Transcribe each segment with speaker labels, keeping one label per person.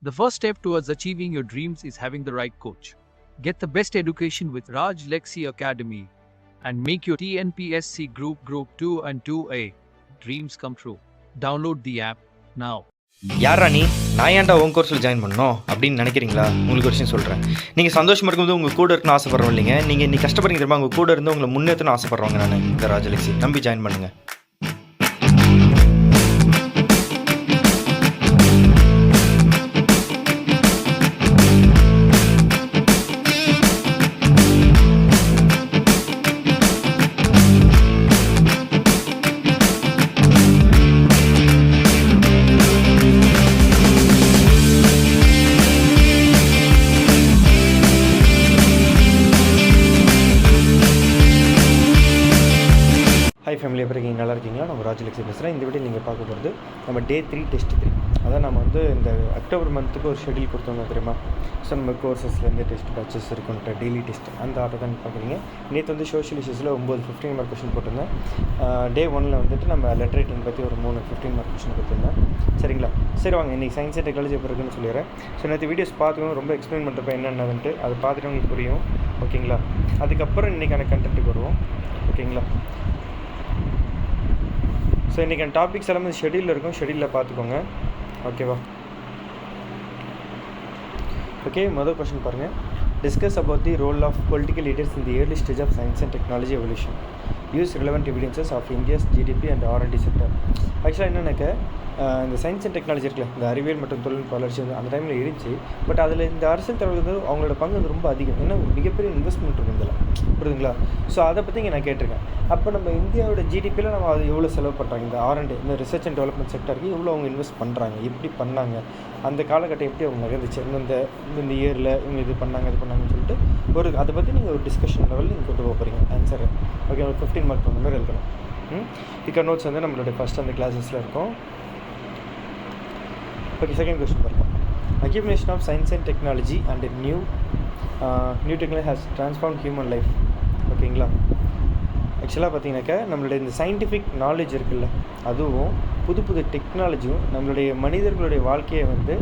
Speaker 1: The first step towards achieving your dreams is having the right coach. Get the best education with RAJLAKSI Academy and make your TNPSC Group 2 and 2A dreams come true. Download the app now.
Speaker 2: யாரா நான் ஏன்டா உன் கோர்ஸில் join பண்ணணும் அப்படின்னு நினைக்கிறீங்களா? உங்களுக்கு ஒரு விஷயம் சொல்கிறேன். நீங்கள் சந்தோஷமாக இருக்கும்போது உங்கள் கூட இருக்குன்னு ஆசைப்படுறோம் இல்லைங்க. நீங்கள் இன்னைக்கு கஷ்டப்படுறீங்க தெரியுமா? உங்கள் கூட இருந்து உங்களை முன்னேற்றணும்னு ஆசைப்படுறவங்க நான் இந்த ராஜலக்ஷ்மி நம்பி ஜாயின் பண்ணுங்கள். ஹாய் ஃபேமிலி, எப்படி இருக்கீங்க? நல்லா இருக்கீங்களா? நம்ம ராஜலக்ஷ்மி பேசுகிறேன். இந்த வீடியோ நீங்கள் பார்க்க போகிறது நம்ம டே 3 டெஸ்ட் 3. அதான் நம்ம இந்த அக்டோபர் மந்த்துக்கு ஒரு ஷெடியூல் கொடுத்தோங்க தெரியுமா? ஸோ நம்ம கோர்சஸ்லேருந்து டெஸ்ட் பேட்சஸ் இருக்குன்ற டெய்லி டெஸ்ட் அந்த ஆர்டர் தான் பார்க்குறீங்க. நேற்று சோஷியல் இஷ்யூஸில் 9 15 மார்க் கொஷின் போட்டிருந்தேன். டே 1 நம்ம லெட்டர் ரைட்டிங் பற்றி ஒரு 3 15 மார்க் கொஷின் கொடுத்துருந்தேன். சரிங்களா? சரி வாங்க, இன்றைக்கி சயின்ஸ் அண்ட் டெக்னாலஜி எப்படி இருக்குன்னு சொல்லிடுறேன். ஸோ நேற்று வீடியோஸ் பார்த்துக்கணும், ரொம்ப எக்ஸ்பிளைன் பண்ணுறப்ப என்னென்னதுன்ட்டு அதை பார்த்துட்டு உங்களுக்கு புரியும். ஓகேங்களா? அதுக்கப்புறம் இன்றைக்கான கண்டென்ட்டுக்கு வருவோம். ஓகேங்களா? ஸோ இன்றைக்கான டாபிக்ஸ் எல்லாமே ஷெடியூலில் இருக்கும், ஷெடியூலில் பார்த்துக்கோங்க. ஓகேவா? ஓகே, முதல் கொஸ்டின் பாருங்கள். Discuss about the role of political leaders in the early stage of science and technology evolution. Use relevant evidences of India's GDP and R&D sector. ஆக்சுவலாக என்னென்னாக்க இந்த சயின்ஸ் அண்ட் டெக்னாலஜி இருக்குல்ல, இந்த அறிவியல் மற்றும் தொழில்நுட்ப வளர்ச்சி வந்து அந்த டைமில் இருந்துச்சு. பட் அதில் இந்த அரசியல் தலைவர்கள் அவங்களோட பங்கு வந்து ரொம்ப அதிகம். ஏன்னா மிகப்பெரிய இன்வெஸ்ட்மெண்ட் இருக்கும் இதில், புரியுதுங்களா? ஸோ அதை பற்றி இங்கே நான் கேட்டிருக்கேன். அப்போ நம்ம இந்தியாவோட ஜிடிபியில் நம்ம அது எவ்வளோ செலவு பண்ணுறாங்க, இந்த R&D இந்த ரிசர்ச் அண்ட் டெவலப்மெண்ட் செக்டருக்கு எவ்வளோ அவங்க இன்வெஸ்ட் பண்ணுறாங்க, எப்படி பண்ணாங்க, அந்த காலகட்டம் எப்படி அவங்க நகர்ந்துச்சு, இந்த இயரில் இவங்க இது பண்ணாங்கன்னு சொல்லிட்டு ஒரு அதை பற்றி நீங்கள் ஒரு டிஸ்கஷன் லெவலில் நீங்கள் கொண்டு போக போகிறீங்க ஆன்சரு. ஓகே, ஒரு 15 மார்க் அந்த மாதிரி எழுதணும். பிக்கர் நோட்ஸ் வந்து நம்மளுடைய ஃபஸ்ட் அந்த கிளாஸஸில் இருக்கும். ஓகே, செகண்ட் கொஸ்டின் பாருங்கள். Accumulation of science and technology and new technology has transform human life. ஓகேங்களா? ஆக்சுவலாக பார்த்தீங்கன்னாக்கா நம்மளுடைய இந்த சயின்டிஃபிக் நாலேஜ் இருக்குல்ல, அதுவும் புது புது டெக்னாலஜியும் நம்மளுடைய மனிதர்களுடைய வாழ்க்கையை வந்து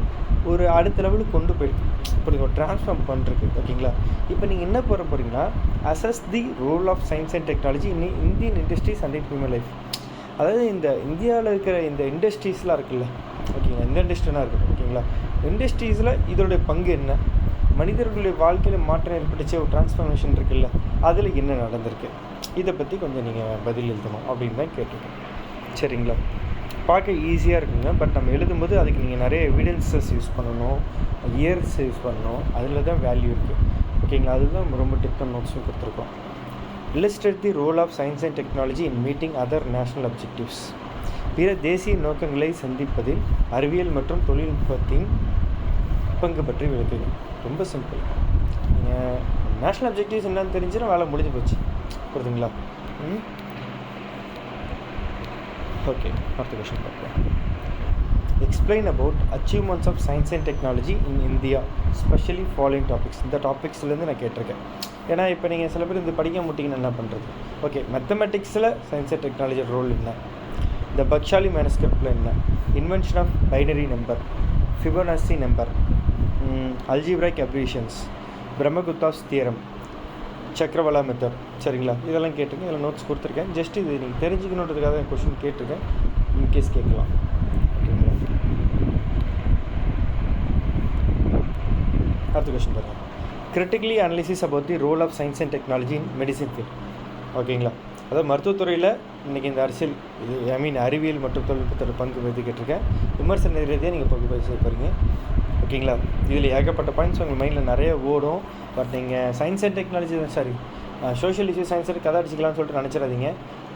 Speaker 2: ஒரு அடுத்த லெவலுக்கு கொண்டு போயிருக்கு, புரியுது, ட்ரான்ஸ்ஃபார்ம் பண்ணுறது. ஓகேங்களா? இப்போ நீங்கள் என்ன போகிற போகிறீங்கன்னா assess the role of science and technology in Indian industries and in human life. அதாவது இந்த இந்தியாவில் இருக்கிற இந்த இண்டஸ்ட்ரீஸ்லாம் இருக்குல்ல, ஓகேங்களா, இந்த இண்டஸ்ட்ரினா இருக்குது. ஓகேங்களா? இண்டஸ்ட்ரீஸில் இதோடைய பங்கு என்ன, மனிதர்களுடைய வாழ்க்கையில் மாற்றம் ஏற்பட்டுச்சு, ஒரு டிரான்ஸ்ஃபார்மேஷன் இருக்குல்ல, அதில் என்ன நடந்திருக்கு, இதை பற்றி கொஞ்சம் நீங்கள் பதில் எழுதணும் அப்படின்னு தான் கேட்டிருக்கேன். சரிங்களா? பார்க்க ஈஸியாக இருக்குங்க. பட் நம்ம எழுதும்போது அதுக்கு நீங்கள் நிறைய எவிடன்சஸ் யூஸ் பண்ணணும், இயர்ஸ் யூஸ் பண்ணணும், அதில் தான் வேல்யூ இருக்குது. ஓகேங்களா? அதுதான் ரொம்ப டிஃப்ரெண்ட் நோட்ஸும் கொடுத்துருக்கோம். Illustrate the role of science and technology in meeting other national objectives. பிற தேசிய நோக்கங்களை சந்திப்பதில் அறிவியல் மற்றும் தொழில்நுட்பத்தின் பங்கு பற்றி விளக்குங்க. ரொம்ப சிம்பிள். நீங்கள் நேஷ்னல் அப்ஜெக்டிவ்ஸ் என்னன்னு தெரிஞ்சுன்னா வேலை முடிஞ்சு போச்சு, புரியுதுங்களா? ஓகே, அடுத்த கொஸ்டின் பார்க்கலாம். Explain about achievements of science and technology in India specially following topics. இந்த டாபிக்ஸ்லேருந்து நான் கேட்டிருக்கேன். ஏன்னா இப்போ நீங்கள் சில பேர் இந்த படிக்க மாட்டீங்கன்னு என்ன பண்ணுறது? ஓகே, மேத்தமெட்டிக்ஸில் சயின்ஸ் அண்ட் டெக்னாலஜி ரோல் என்ன, இந்த பக்ஷாலி மேனஸ்கிரிப்டில் என்ன, invention of binary number, Fibonacci number, algebraic operations, Brahmagupta's theorem, Chakravala method. சரிங்களா? இதெல்லாம் கேட்டிருக்கேன், இதெல்லாம் நோட்ஸ் கொடுத்துருக்கேன். ஜஸ்ட் இது நீங்கள் தெரிஞ்சுக்கணுன்றதுக்காக கொஸ்டின் கேட்டிருக்கேன், இன்கேஸ் கேட்கலாம். ஓகேங்களா? அடுத்த கொஸ்டின் பாருங்கள். Critically analysis about the role of science and technology in medicine field. ஓகேங்களா? அதாவது மருத்துவத்துறையில் இன்றைக்கி இந்த அரசியல் அறிவியல் மற்றும் தொழில்நுட்பத்தோட பங்கு பற்றி கேட்டிருக்கேன். விமர்சன ரீதியாக நீங்கள் பங்கு செய்யப்படுறீங்க. ஓகேங்களா? இதில் ஏகப்பட்ட பாயிண்ட்ஸ் உங்கள் மைண்டில் நிறைய ஓடும். பட் நீங்கள் science and technology social issue science கதை அடிச்சிக்கலாம்னு சொல்லிட்டு நினச்சிடாதீங்க.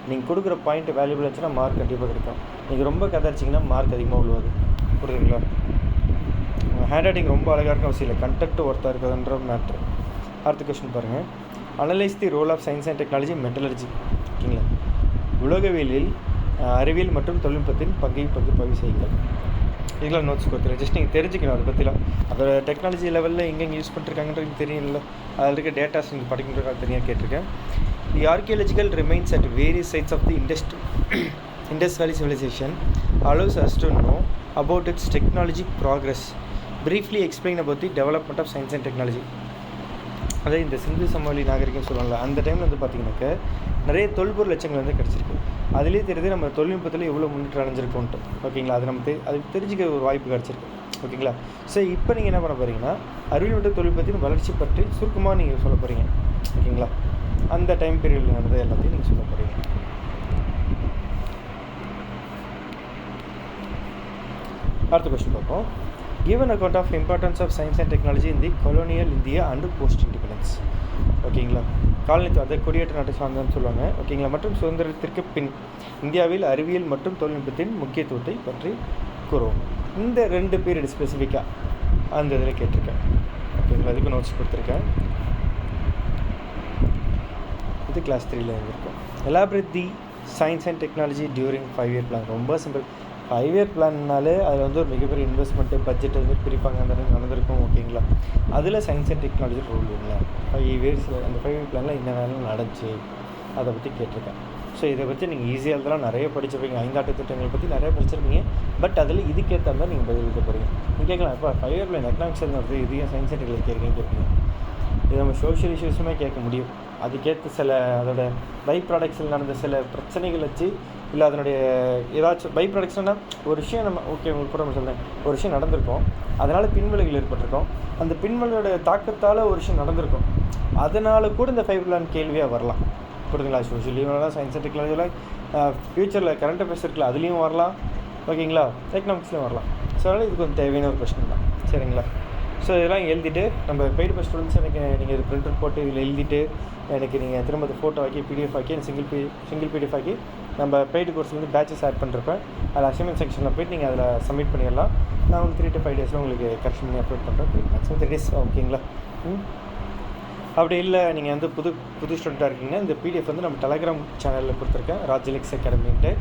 Speaker 2: நீங்கள் கொடுக்குற பாயிண்ட் வேல்யூபிள் இருந்துச்சுன்னா மார்க் கண்டிப்பாக கிடைக்கும். நீங்கள் ரொம்ப கதை அடிச்சிங்கன்னா மார்க் அதிகமாக விழுவாது, புரியுதுங்களா? ஹேண்ட் ரைட்டிங் ரொம்ப அழகாக இருக்கும் அவசியம் இல்லை, கண்டெக்ட் ஒர்த்தாக இருக்குதுன்ற மேட்ரு. அடுத்த கொஸ்டின் பாருங்கள். Analyse the role of science and technology metallurgy. ஓகேங்களா? உலகவியலில் அறிவியல் மற்றும் தொழில்நுட்பத்தின் பகுப்பாய்வு செய்யுங்கள். இதெல்லாம் நோட்ஸ் கொடுத்துருக்கேன். ஜஸ்ட் நீங்கள் தெரிஞ்சுக்கணும் அதை பற்றிலாம். அதோட டெக்னாலஜி லெவலில் எங்கெங்கே யூஸ் பண்ணிருக்காங்கன்றது தெரியல, அதில் இருக்க டேட்டாஸ் நீங்கள் படிக்கிறதுக்காக தனியாக கேட்டிருக்கேன். The archaeological remains at various sites of the Indus Valley civilization allows us to know about its technology progress briefly explain about the development of science and technology. அதாவது இந்த சிந்து சமவெளி நாகரிகம் சொல்லுவாங்கள்ல, அந்த டைமில் வந்து பார்த்திங்கனாக்கா நிறைய தொல்பொருள் லட்சங்கள் வந்து கிடச்சிருக்கு. அதுலேயே தெரியுது நம்ம தொழில்நுட்பத்தில் எவ்வளோ முன்னேற்றம் அடைஞ்சிருக்கோன்ட்டு. ஓகேங்களா, அது நம்ம அது தெரிஞ்சுக்க ஒரு வாய்ப்பு கிடச்சிருக்கு. ஓகேங்களா, ஸோ இப்போ நீங்கள் என்ன பண்ண போகிறீங்கன்னா அறிவியல் மற்றும் தொழில்நுட்பத்தின் வளர்ச்சி பற்றி சுருக்கமாக நீங்கள் சொல்ல போகிறீங்க. ஓகேங்களா, அந்த டைம் பீரியடில் நடந்தது எல்லாத்தையும் நீங்கள் சொல்ல போகிறீங்க. அடுத்த கொஸ்டின் பார்ப்போம். Give an account of importance of science and technology in the colonial India and post independence. ஓகேங்களா, காலனி அதை குடியேற்ற நாட்டு சார்ந்தன்னு சொல்லுவாங்க. ஓகேங்களா, மற்றும் சுதந்திரத்திற்கு பின் இந்தியாவில் அறிவியல் மற்றும் தொழில்நுட்பத்தின் முக்கியத்துவத்தை பற்றி கூறுவோம். இந்த 2 பீரியட் ஸ்பெசிஃபிக்காக அந்த இதில் கேட்டிருக்கேன். ஓகேங்களா, அதுக்கு நோட்ஸ் கொடுத்துருக்கேன். இது கிளாஸ் 3ல் இருந்திருக்கும். Elaborate the science and technology during 5-year plan. ரொம்ப சிம்பிள். 5-year பிளான்னாலே அதில் வந்து ஒரு மிகப்பெரிய இன்வெஸ்ட்மெண்ட்டு பட்ஜெட் வந்து பிரிப்பாங்க, அந்த நடந்திருக்கும். ஓகேங்களா, அதில் சயின்ஸ் அண்ட் டெக்னாலஜி ரோல் இல்லை. 5 years அந்த 5-year பிளானில் என்ன வேலையும் நடந்துச்சு அதை பற்றி கேட்டிருக்கேன். ஸோ இதை பற்றி நீங்கள் ஈஸியாக இதெல்லாம் நிறைய படிச்சிருப்பீங்க, 5 ஆண்டு திட்டங்களை பற்றி நிறைய படிச்சிருப்பீங்க. பட் அதில் இதுக்கேற்ற மாதிரி நீங்கள் பதில் எழுத போகிறீங்க. நீங்கள் கேட்கலாம், இப்போ 5-year பிளான் எக்கனாமிக்ஸ் வருது, இதையும் சயின்ஸ் அண்ட் டெக்னாலஜி கேட்பீங்க. இது நம்ம சோஷியல் இஷ்யூஸுமே கேட்க முடியும். அதுக்கேற்ற சில அதோட பை ப்ராடக்ட்ஸில் நடந்த சில பிரச்சனைகள் வச்சு, இல்லை அதனுடைய ஏதாச்சும் பை ப்ராடக்ட்ஸ்னால் ஒரு விஷயம் நம்ம உங்களுக்கு கூட நம்ம சொல்கிறேன், ஒரு விஷயம் நடந்திருக்கும், அதனால் பின்விளைவுகள் ஏற்பட்டிருக்கும், அந்த பின்விளைவோட தாக்கத்தால் ஒரு விஷயம் நடந்திருக்கும், அதனால் கூட இந்த 5 பிளான் கேள்வியாக வரலாம். புரியுதுங்களா? சோஷியல் வரலாம், சயின்ஸ் அண்ட் டெக்னாலஜியில் ஃப்யூச்சரில் கரண்ட் அஃபேர்ஸ் இருக்குல்ல அதுலேயும் வரலாம். ஓகேங்களா, எக்கனாமிக்ஸ்லேயும் வரலாம். ஸோ அதனால் இது கொஞ்சம் தேவையான ஒரு கொஸ்டின் தான். சரிங்களா, ஸோ இதெல்லாம் எழுதிட்டு நம்ம பெய்டு பஸ் ஸ்டூடெண்ட்ஸ் எனக்கு நீங்கள் இது பிரிண்டர் போட்டு இதில் எழுதிட்டு எனக்கு நீங்கள் திரும்ப அது ஃபோட்டோ ஆக்கி பிடிஎஃப் ஆக்கி சிங்கிள் பிடிஎஃப் ஆக்கி நம்ம பெய்டு கோர்ஸ்லேருந்து பேட்சஸ் ஆட் பண்ணிருப்பேன். அதில் அசைன்மெண்ட் செக்ஷனில் போய்ட்டு நீங்கள் அதில் சப்மிட் பண்ணிடலாம். நான் உங்களுக்கு 3 to 5 days உங்களுக்கு கரெக்ஷன் பண்ணி அப்லோட் பண்ணுறேன். Maximum 3 days. ஓகேங்களா, அப்படி இல்லை நீங்கள் வந்து புது ஸ்டூடெண்ட்டாக இருக்கீங்கன்னா இந்த பிடிஎஃப் வந்து நம்ம டெலகிராம் சேனலில் கொடுத்துருக்கேன், ராஜலக்ஸ் அகாடமின்ட்டு.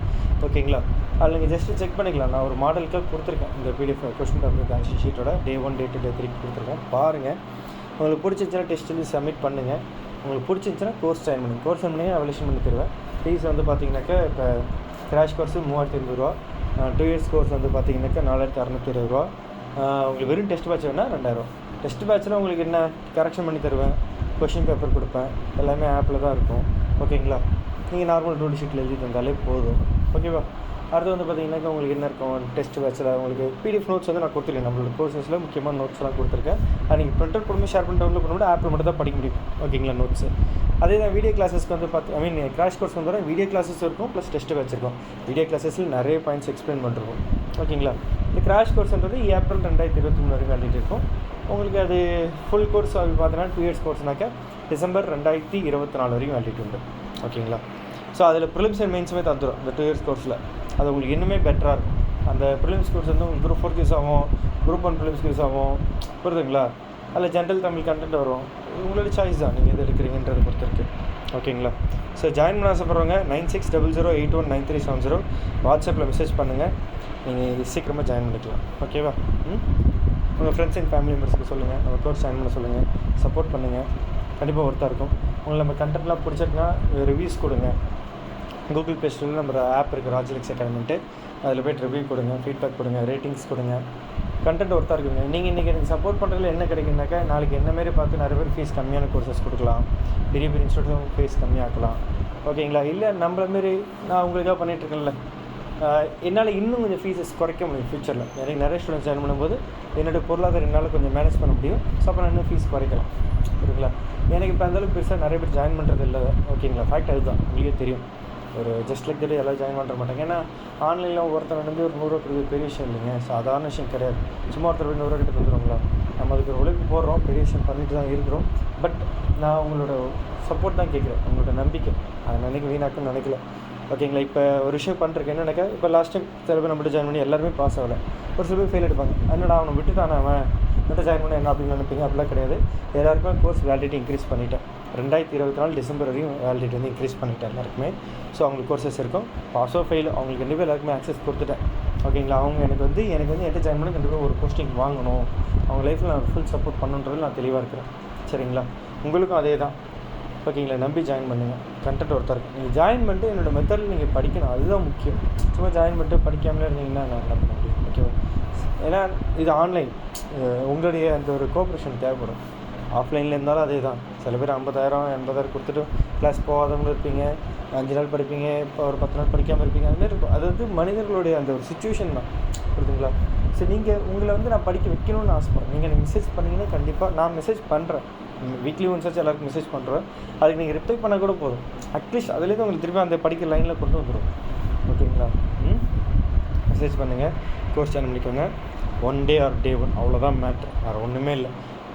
Speaker 2: ஓகேங்களா, அதில் நீங்கள் ஜஸ்ட்டு செக் பண்ணிக்கலாம். நான் ஒரு மாடலுக்காக கொடுத்துருக்கேன் இந்த பிடிஎஃப் கொஸ்டின் பேப்பர் ஆன்சர் ஷீட்டோட Day 1 Day 2 Day 3 கொடுத்துருக்கேன். பாருங்கள், உங்களுக்கு பிடிச்சிருந்துச்சுன்னா டெஸ்ட் எழுதி சப்மிட் பண்ணுங்கள். உங்களுக்கு பிடிச்சிருந்துச்சுன்னா கோர்ஸ் ஜாயின் பண்ணுங்கள். கோர்ஸ் ஜாயின் பண்ணி அவலேஷன் பண்ணி தருவேன். ஃபீஸ் வந்து பார்த்தீங்கன்னாக்கா இப்போ கிராஷ் கோர்ஸு 3500 ரூபா, 2 years கோர்ஸ் வந்து பார்த்தீங்கன்னாக்கா 4620 ரூபா. உங்களுக்கு வெறும் டெஸ்ட் பேட்ச் வேணால் 2000. டெஸ்ட் பேட்சில் உங்களுக்கு என்ன கரெக்ஷன் பண்ணி தருவேன், கொஷின் பேப்பர் கொடுப்பேன், எல்லாமே ஆப்பில் தான் இருக்கும். ஓகேங்களா, நீங்கள் நார்மல் ரூல் ஷீட்டில் எழுதி தந்தாலே போதும். ஓகேவா, அடுத்து வந்து பார்த்தீங்கன்னாக்கா உங்களுக்கு என்ன இருக்கும், டெஸ்ட் பேட்சில் உங்களுக்கு பிடிஎஃப் நோட்ஸ் வந்து நான் கொடுத்துருக்கேன். நம்மளோட கோர்சஸில் முக்கியமான நோட்ஸ்லாம் கொடுத்துருக்கேன். அது நீங்கள் ப்ரிண்டர் போடும்போது ஷேர் பண்ணிட்டு டவுன்லோட் பண்ணும்போது ஆப்பில் மட்டும் தான் படிக்க முடியும். ஓகேங்களா, நோட்ஸு அதே தான். வீடியோ கிளாஸஸ்க்கு வந்து கிராஷ் கோர்ஸ் வந்து வீடியோ கிளாஸஸ் இருக்கும் ப்ளஸ் டெஸ்ட்டு வச்சுருக்கோம். வீடியோ கிளாஸஸில் நிறைய பாயிண்ட்ஸ் எக்ஸ்பிளைன் பண்ணுறோம். ஓகேங்களா, இந்த கிராஷ் கோர்ஸ்ன்றது ஏப்ரல் 2023 வரைக்கும் வேண்டிட்டு இருக்கும். உங்களுக்கு அது ஃபுல் கோர்ஸ் அது பார்த்தீங்கன்னா 2 years கோர்ஸ்னாக்கா டிசம்பர் 2024 வரைக்கும் வேலிடிட்டி உண்டு. ஓகேங்களா, ஸோ அதில் ப்ரிலிம்ஸ் அண்ட் மெயின்ஸுமே தந்துடும் இந்த 2 years கோர்ஸில். அது உங்களுக்கு இன்னுமே பெட்டராக இருக்கும். அந்த ப்ரிலிம்ஸ் கோர்ஸ் வந்து உங்களுக்கு Group 4 யூஸ் ஆகும், Group 1 ப்ரிலிம்ஸ்க்கு யூஸ் ஆகும். புரியுதுங்களா, அதில் ஜென்ரல் தமிழ் கண்டென்ட் வரும். உங்களோட சாய்ஸ் தான், நீங்கள் எது எடுக்கிறீங்கன்றதை பொறுத்து இருக்குது. ஓகேங்களா, ஸோ ஜாயின் பண்ண ஆசைப்படுறவங்க 9600819370 வாட்ஸ்அப்பில் மெசேஜ் பண்ணுங்கள். நீங்கள் சீக்கிரமாக ஜாயின் பண்ணிக்கலாம். ஓகேவா, உங்கள் ஃப்ரெண்ட்ஸ் அண்ட் ஃபேமிலி மெம்பர்ஸ்க்கு சொல்லுங்கள், நம்ம கோர்ஸ் ஜாயின் பண்ண சொல்லுங்கள், சப்போர்ட் பண்ணுங்கள். கண்டிப்பாக ஒர்த்தாக இருக்கும். உங்களுக்கு நம்ம கண்டென்ட்லாம் பிடிச்சிருக்குன்னா ரிவ்யூஸ் கொடுங்க. கூகுள் ப்ளே ஸ்டோரில் நம்ம ஆப் இருக்குது ராஜலக்ஸ் அகாடமின்ட்டு, அதில் போய்ட்டு ரிவ்யூ கொடுங்க, ஃபீட்பேக் கொடுங்க, ரேட்டிங்ஸ் கொடுங்க. கண்டென்ட் ஒர்த்தாக இருக்குங்க. நீங்கள் இன்றைக்கி எனக்கு சப்போர்ட் பண்ணுறதுல என்ன கிடைக்குனாக்கா, நாளைக்கு என்ன மாரி பார்த்து நிறைய பேர் ஃபீஸ் கம்மியான கோர்சஸ் கொடுக்கலாம், பெரிய பெரிய இன்ஸ்டியூட்டும் ஃபீஸ் கம்மியாக்கலாம். ஓகேங்களா, இல்லை நம்மள மாரி நான் உங்களுக்காக பண்ணிகிட்ருக்கேன்ல, என்னால் இன்னும் கொஞ்சம் ஃபீஸஸ் குறைக்க முடியும் ஃப்யூச்சரில். எனக்கு நிறைய ஸ்டூடெண்ட்ஸ் ஜாயின் பண்ணும்போது என்னோடய பொருளாதாரம் என்னால் கொஞ்சம் மேனேஜ் பண்ண முடியும். ஸோ அப்போ நான் இன்னும் ஃபீஸ் குறைக்கலாம். புரியுங்களா, எனக்கு இப்போ அந்தளவுக்கு பெருசாக நிறைய பேர் ஜாயின் பண்ணுறது இல்லை. ஓகேங்களா, ஃபேக்ட் அதுதான், உங்களுக்கே தெரியும். ஒரு ஜஸ்ட் லைக் தட் எல்லாம் ஜாயின் பண்ணுற மாட்டாங்க. ஏன்னா ஆன்லைனில் ஒருத்தர் நடந்து ஒரு 100 ரூபா கொடுக்குறது பெரிய விஷயம் இல்லைங்க, சாதாரண விஷயம் கிடையாது. சும்மா ஒருத்தர் 100 ரூபா கிட்ட தந்துடுவாங்களா, நம்ம அதுக்கு ஒரு உழைப்பு போடுறோம், பெரிய விஷயம் பண்ணிட்டு தான் இருக்கிறோம். பட் நான் உங்களோட சப்போர்ட் தான் கேட்குறேன், உங்களோட நம்பிக்கை. அதை நினைக்க வீணாக்குன்னு நினைக்கல. ஓகேங்களா, இப்போ ஒரு விஷயம் பண்ணுறேன் என்னென்னாக்கா, இப்போ லாஸ்ட் டைம் சில பேர் நம்மகிட்ட ஜாயின் பண்ணி எல்லாருமே பாஸ் ஆகலை, ஒரு சில பேர் ஃபெயில் எடுப்பாங்க. என்னடா அவனை விட்டுட்டானே, அவன் மட்டும் ஜாயின் பண்ண என்ன அப்படின்னு நினைப்பீங்க. அப்படிலாம் கிடையாது. எல்லாருக்குமே கோர்ஸ் வேலிடிட்டி இன்க்ரீஸ் பண்ணிட்டேன். 2024 டிசம்பர் வரையும் வேலிடிட்டி வந்து இன்க்ரீஸ் பண்ணிட்டேன் எல்லாருக்குமே. ஸோ அவங்களுக்கு கோர்சஸ் இருக்கும், பாஸோ ஃபெயில் அவங்களுக்கு கண்டிப்பாக எல்லாருக்குமே ஆக்சஸ் கொடுத்துட்டேன். ஓகேங்களா, அவங்க எனக்கு வந்து என்கிட்ட ஜாயின் பண்ணி கண்டிப்பாக ஒரு போஸ்டிங் வாங்கணும், அவங்க லைஃப்பில் நான் ஃபுல் சப்போர்ட் பண்ணுன்றது நான் தெளிவாக இருக்கிறேன். சரிங்களா, உங்களுக்கும் அதே தான். ஓகேங்களா, நம்பி ஜாயின் பண்ணுங்கள். கண்டென்ட் ஒருத்தர் இருக்குது, நீங்கள் ஜாயின் பண்ணிட்டு என்னோடய மெத்தடில் நீங்கள் படிக்கணும், அதுதான் முக்கியம். சும்மா ஜாயின் பண்ணிட்டு படிக்காமலே இருந்தீங்கன்னா நான் என்ன பண்ண முடியும். ஓகேவா, ஏன்னா இது ஆன்லைன், உங்களுடைய அந்த ஒரு கோஆப்ரேஷன் தேவைப்படும். ஆஃப்லைனில் இருந்தாலும் அதே தான். சில பேர் 50,000 80,000 கொடுத்துட்டு க்ளாஸ் போகாதவங்களும் இருப்பீங்க, 5 நாள் படிப்பீங்க, இப்போ ஒரு 10 நாள் படிக்காமல் இருப்பீங்க, அதுமாதிரி இருக்கும். அது வந்து மனிதர்களுடைய அந்த ஒரு சிச்சுவேஷன் தான், புரியுதுங்களா? சரி, நீங்கள் உங்களை வந்து நான் படிக்க வைக்கணும்னு ஆசைப்பட்றேன். நீங்கள் மெசேஜ் பண்ணிங்கன்னா கண்டிப்பாக நான் மெசேஜ் பண்ணுறேன். வீக்லி ஒன்ஸ் வச்சு எல்லாருக்கும் மெசேஜ் பண்ணுறேன். அதுக்கு நீங்கள் ரிப்ளை பண்ணால் கூட போதும். அட்லீஸ்ட் அதுலேருந்து உங்களுக்கு திருப்பி அந்த படிக்கிற லைனில் கொண்டு வந்துடும். ஓகேங்களா? மெசேஜ் பண்ணுங்கள், கோர்ஸ் ஜாயின் பண்ணிக்கோங்க. 1 day or day 1, அவ்வளோதான் மேட்ரு, வேறு ஒன்றுமே இல்லை.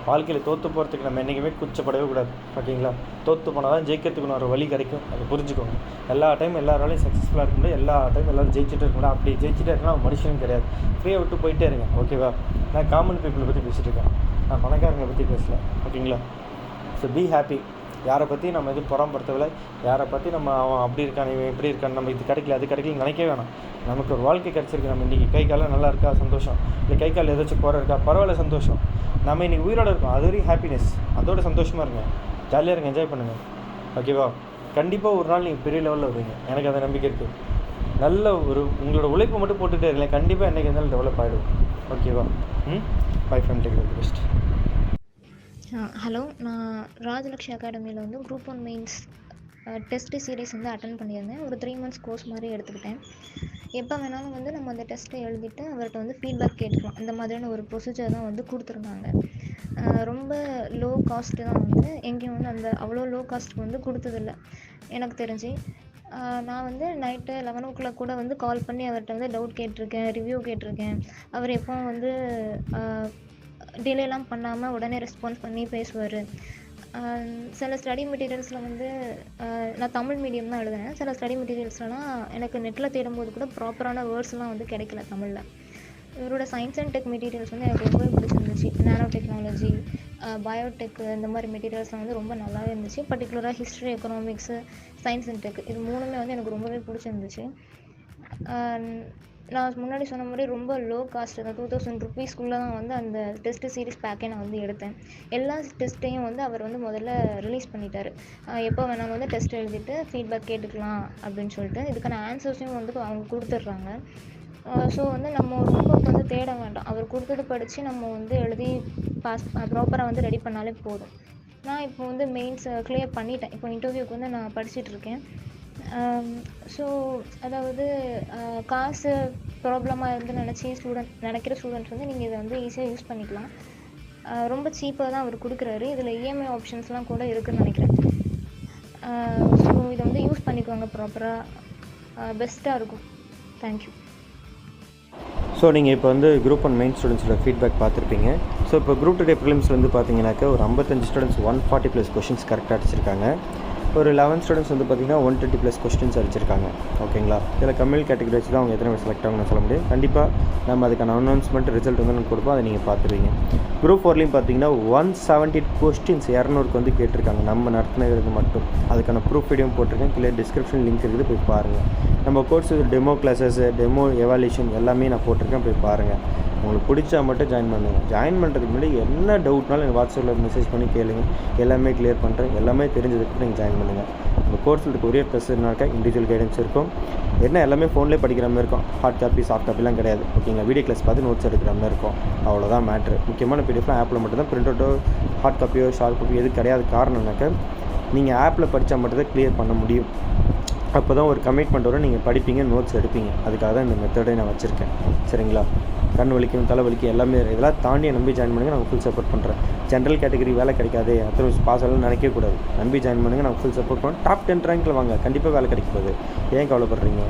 Speaker 2: வாழ்க்கையில் தோற்று போகிறதுக்கு நம்ம என்றைக்குமே கூச்சப்படவே கூடாது. ஓகேங்களா? தோற்று போனால் தான் ஜெயிக்கிறதுக்கு ஒரு வழி கிடைக்கும், அதை புரிஞ்சுக்கோங்க. எல்லா டைம் எல்லாராலையும் சக்ஸஸ்ஃபுல்லாக இருக்க முடியாது, எல்லா டைம் எல்லோரும் ஜெயிச்சுட்டு இருக்க முடியாது. அப்படி ஜெயிச்சுட்டே இருக்கலாம் மனுஷனும் கிடையாது. ஃப்ரீயாக விட்டு போயிட்டே இருங்க. ஓகேவா? நான் காமன் பீப்புளை பற்றி பேசிகிட்டு இருக்கேன், நான் பணக்காரங்களை பற்றி பேசல. ஓகேங்களா? So be happy. யாரை பற்றி நம்ம எதுவும் புறம்படுத்தவில்லை, யாரை பற்றி நம்ம அவன் அப்படி இருக்கான் இவன் இப்படி இருக்கான், நம்ம இது கிடைக்கல அது கிடைக்கல நினைக்கவே வேணாம். நமக்கு ஒரு வாழ்க்கை கிடச்சிருக்கு. நம்ம இன்றைக்கி கை காலம் நல்லா இருக்கா, சந்தோஷம். இல்லை கை கால் ஏதாச்சும் குறை இருக்கா, பரவாயில்ல, சந்தோஷம். நம்ம இன்றைக்கி உயிரோடு இருக்கோம், அது வரைக்கும் ஹாப்பினஸ். அதோட சந்தோஷமாக இருங்க, ஜாலியாக இருங்க, என்ஜாய் பண்ணுங்கள். ஓகேவா? கண்டிப்பாக ஒரு நாள் நீங்கள் பெரிய லெவலில் வருவீங்க, எனக்கு அந்த நம்பிக்கை இருக்குது. நல்ல ஒரு உங்களோட உழைப்பை மட்டும் போட்டுகிட்டே இருக்கீங்க, கண்டிப்பாக என்றைக்கு இருந்தாலும் டெவலப் ஆகிடும். ஓகேவா? பை ஃபேம், டேக் தி பெஸ்ட்.
Speaker 3: ஹலோ, நான் ராஜலக்ஷி அகாடமியில் வந்து குரூப் 1 மெயின்ஸ் டெஸ்ட்டு சீரீஸ் வந்து அட்டன் பண்ணியிருந்தேன். ஒரு 3 months கோர்ஸ் மாதிரி எடுத்துக்கிட்டேன். எப்போ வேணாலும் வந்து நம்ம அந்த டெஸ்ட்டை எழுதிட்டு அவர்கிட்ட வந்து ஃபீட்பேக் கேட்டுக்கலாம். அந்த மாதிரியான ஒரு ப்ரொசீஜர் தான் வந்து கொடுத்துருந்தாங்க. ரொம்ப லோ காஸ்ட்டு தான், வந்து எங்கேயும் வந்து அந்த அவ்வளோ லோ காஸ்ட்டுக்கு வந்து கொடுத்ததில்ல எனக்கு தெரிஞ்சு. நான் வந்து நைட்டு 11 o'clock கூட வந்து கால் பண்ணி அவர்கிட்ட வந்து டவுட் கேட்டிருக்கேன், ரிவ்யூ கேட்டிருக்கேன். அவர் எப்போ வந்து டிலேலாம் பண்ணாமல் உடனே ரெஸ்பான்ஸ் பண்ணி பேசுவார். சில ஸ்டடி மெட்டீரியல்ஸில் வந்து நான் தமிழ் மீடியம் தான் எழுதினேன். சில ஸ்டடி மெட்டீரியல்ஸ்லாம் எனக்கு நெட்டில் தேடும்போது கூட ப்ராப்பரான வேர்ட்ஸ்லாம் வந்து கிடைக்கல தமிழில். இவரோட சயின்ஸ் அண்ட் டெக் மெட்டீரியல்ஸ் வந்து எனக்கு ரொம்பவே பிடிச்சிருந்துச்சு. நானோ டெக்னாலஜி, பயோடெக், இந்த மாதிரி மெட்டீரியல்ஸ்லாம் வந்து ரொம்ப நல்லாவே இருந்துச்சு. பர்டிகுலராக history, economics, science and tech, இது 3மே வந்து எனக்கு ரொம்பவே பிடிச்சிருந்துச்சு. நான் முன்னாடி சொன்ன மாதிரி ரொம்ப லோ காஸ்ட் தான், 2000 rupeesக்குள்ளே தான் வந்து அந்த டெஸ்ட்டு சீரிஸ் பேக்கே நான் வந்து எடுத்தேன். எல்லா டெஸ்ட்டையும் வந்து அவர் வந்து முதல்ல ரிலீஸ் பண்ணிட்டார். எப்போ வேணாலும் வந்து டெஸ்ட் எழுதிட்டு ஃபீட்பேக் கேட்டுக்கலாம் அப்படின்னு சொல்லிட்டு. இதுக்கான ஆன்சர்ஸையும் வந்து அவங்க கொடுத்துட்றாங்க. ஸோ வந்து நம்ம ரொம்ப வந்து தேட வேண்டாம், அவர் கொடுத்தது படித்து நம்ம வந்து எழுதி ப்ராப்பராக வந்து ரெடி பண்ணாலே போதும். நான் இப்போ வந்து மெயின்ஸ் கிளியர் பண்ணிட்டேன். இப்போ இன்டர்வியூக்கு வந்து நான் படிச்சுட்ருக்கேன். ஸோ அதாவது காசு ப்ராப்ளமாக இருந்து நினைக்கிற ஸ்டூடெண்ட்ஸ் வந்து நீங்கள் இதை வந்து ஈஸியாக யூஸ் பண்ணிக்கலாம். ரொம்ப சீப்பாக தான் அவர் கொடுக்குறாரு. இதில் இஎம்ஐ ஆப்ஷன்ஸ்லாம் கூட இருக்குதுன்னு நினைக்கிறேன். ஸோ இதை வந்து யூஸ் பண்ணிக்கோங்க, ப்ராப்பராக பெஸ்ட்டாக இருக்கும். தேங்க்யூ.
Speaker 2: ஸோ நீங்கள் இப்போ வந்து குரூப் 1 மெயின் ஸ்டூடெண்ட்ஸோட ஃபீட்பேக் பார்த்துருப்பீங்க. ஸோ இப்போ குரூப் 2 ப்ரிலிம்ஸ் வந்து பார்த்தீங்கன்னாக்கா ஒரு 55 ஸ்டூடெண்ட்ஸ் 140+ கொஷின்ஸ் கரெக்டாக அடிச்சிருக்காங்க. ஒரு 11 ஸ்டூடெண்ட்ஸ் வந்து பார்த்திங்கன்னா 120+ கொஸ்டின்ஸ் அடிச்சிருக்காங்க. ஓகேங்களா? இதில் கம்யூனல் கேட்டகரி வச்சு தான் அவங்க எத்தனை பேர் செலக்ட் ஆகணும்னு சொல்ல முடியும். கண்டிப்பாக நம்ம அதுக்கான அனௌன்ஸ்மெண்ட் ரிசல்ட் வந்து நம்ம கொடுப்போம், அதை நீங்கள் பார்த்துருவீங்க. குரூப் 4லையும் பார்த்தீங்கன்னா 170 கொஸ்டின்ஸ் 200க்கு வந்து கேட்டிருக்காங்க, நம்ம நடத்தினது மட்டும். அதுக்கான ப்ரூஃப் வீடியோ போட்டிருக்கேன், கீழே டிஸ்கிரிப்ஷன் லிங்க் இருக்குது, போய் பாருங்கள். நம்ம course demo classes, demo evaluation எல்லாமே நான் போட்டிருக்கேன், போய் பாருங்கள். உங்களுக்கு பிடிச்சா மட்டும் ஜாயின் பண்ணுங்கள். ஜாயின் பண்ணுறதுக்கு முன்னாடி என்ன டவுட்னாலும் எனக்கு வாட்ஸ்அப்பில் மெசேஜ் பண்ணி கேளுங்க, எல்லாமே கிளியர் பண்ணுறேன். எல்லாமே தெரிஞ்சதுக்கு நீங்கள் ஜாயின் பண்ணுங்கள். உங்கள் கோர்ஸில் கொரியர் ப்ளஸ்னாக்கா இண்டிவிஜுவல் கைடன்ஸ் இருக்கும். என்ன எல்லாமே ஃபோன்லேயே படிக்கிற மாதிரி இருக்கும், ஹார்ட் காப்பி சாஃப்ட் காப்பிலாம் கிடையாது. ஓகேங்களா? வீடியோ கிளாஸ் பார்த்து நோட்ஸ் எடுக்கிற மாதிரி இருக்கும், அவ்வளோதான் மேட்ரு. முக்கியமான பிடிஎஃப்லாம் ஆப்பில் மட்டும் தான், பிரிண்ட் அவுட்டோ ஹார்ட் காப்பியோ ஷார்ட் காப்பி எதுவும் கிடையாது. காரணம்னாக்கா நீங்கள் ஆப்பில் படித்தா மட்டும் தான் கிளியர் பண்ண முடியும். அப்போ தான் ஒரு கமிட்மெண்ட் வரும், நீங்கள் படிப்பீங்க, நோட்ஸ் எடுப்பீங்க. அதுக்காக தான் இந்த மெத்தடை நான் வச்சுருக்கேன். சரிங்களா? கண் வலிக்கும், தலை வலிக்கும், எல்லாமே இதெல்லாம் தாண்டி நம்பி ஜாயின் பண்ணுங்கள், நான் ஃபுல் சப்போர்ட் பண்ணுறேன். ஜென்ரல் கேட்டகரி வேலை கிடைக்காது, அத்தனை பாஸ் ஆகலாம் நினைக்கக்கூடாது. நம்பி ஜாயின் பண்ணுங்கள், நான் ஃபுல் சப்போர்ட் பண்ணுறேன். டாப் 10 ரேங்கில் வாங்க, கண்டிப்பாக வேலை கிடைக்க போகுது. ஏன் கவலைப்படுறீங்க?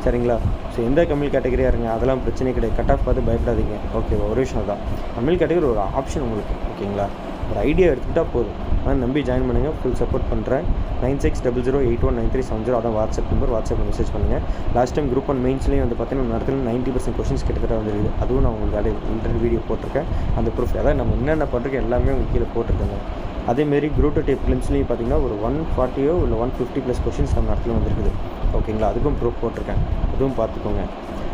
Speaker 2: சரிங்களா? ஸோ எந்த கம்யூனல் கேட்டகரியாக இருங்க, அதெல்லாம் பிரச்சனை கிடையாது. கட் ஆஃப் பார்த்து பயப்படாதீங்க. ஓகே, ஒரு விஷயம் தான், கம்யூனல் கேட்டகரி ஒரு ஆப்ஷன் உங்களுக்கு. ஓகேங்களா? ஒரு ஐடியா எடுத்துக்கிட்டால் போதும். ஆனால் நம்பி ஜாயின் பண்ணுங்கள், ஃபுல் சப்போர்ட் பண்ணுறேன். 9600819370 அதான் வாட்ஸ்அப் நம்பர். வாட்ஸ்அப்பில் மெசேஜ் பண்ணுங்கள். லாஸ்ட் டைம் குரூப் 1 மெயின்ஸ்லேயும் வந்து பார்த்தீங்கன்னா நடத்துல 90% கொஸ்டின்ஸ் கிட்டத்தட்ட வந்துருக்குது. அதுவும் நான் உங்களுக்கு இன்டர்வியூ வீடியோ போட்டிருக்கேன், அந்த ப்ரூஃப். அதாவது நம்ம என்னென்ன பண்ணுறோம் எல்லாமே உங்களுக்கு கீழே போட்டிருக்காங்க. அதேமாரி குரூப் 2 ப்ரிலிம்ஸ்லேயும் பார்த்தீங்கன்னா ஒரு 140 இல்லை 150+ கொஸ்டின்ஸ் நம்ம இடத்துல வந்துருக்குது. ஓகேங்களா? அதுக்கும் ப்ரூஃப் போட்டிருக்கேன், அதுவும் பார்த்துக்கோங்க.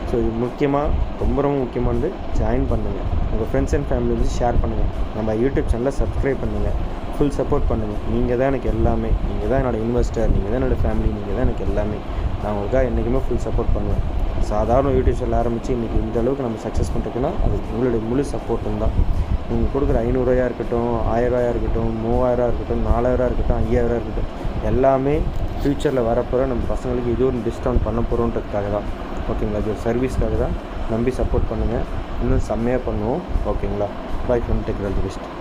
Speaker 2: ஸோ இது முக்கியமாக ரொம்ப ரொம்ப முக்கியமானது, ஜாயின் பண்ணுங்கள். உங்கள் ஃப்ரெண்ட்ஸ் அண்ட் ஃபேமிலி வந்து ஷேர் பண்ணுங்கள். நம்ம யூடியூப் சேனலை சப்ஸ்கிரைப் பண்ணுங்கள், ஃபுல் சப்போர்ட் பண்ணுங்கள். நீங்கள் தான் எனக்கு எல்லாமே, நீங்கள் தான் என்னோடய இன்வெஸ்டர், நீங்கள் தான் என்னோடய ஃபேமிலி, நீங்கள் தான் எனக்கு எல்லாமே. நான் உங்களுக்காக என்றைக்குமே ஃபுல் சப்போர்ட் பண்ணுவேன். சாதாரண யூடியூப் சேனல் ஆரம்பித்து இன்றைக்கி இந்த அளவுக்கு நம்ம சக்ஸஸ் பண்ணுறதுன்னா அது உங்களுடைய முழு சப்போர்ட்டும் தான். நீங்கள் கொடுக்குற 500 ரூபாயா இருக்கட்டும், 1000 ரூபாயா இருக்கட்டும், 3000 இருக்கட்டும், 4000 இருக்கட்டும், 5000 இருக்கட்டும், எல்லாமே ஃப்யூச்சரில் வரப்போகிற நம்ம பசங்களுக்கு இது ஒரு டிஸ்கவுண்ட் பண்ண போகிறோன்றதுக்காக தான். ஓகேங்களா? இது ஒரு சர்வீஸ்க்காக தான். நம்பி சப்போர்ட் பண்ணுங்கள். இன்னும் செம்மையாக பண்ணுவோம். ஓகேங்களா? By from tech best.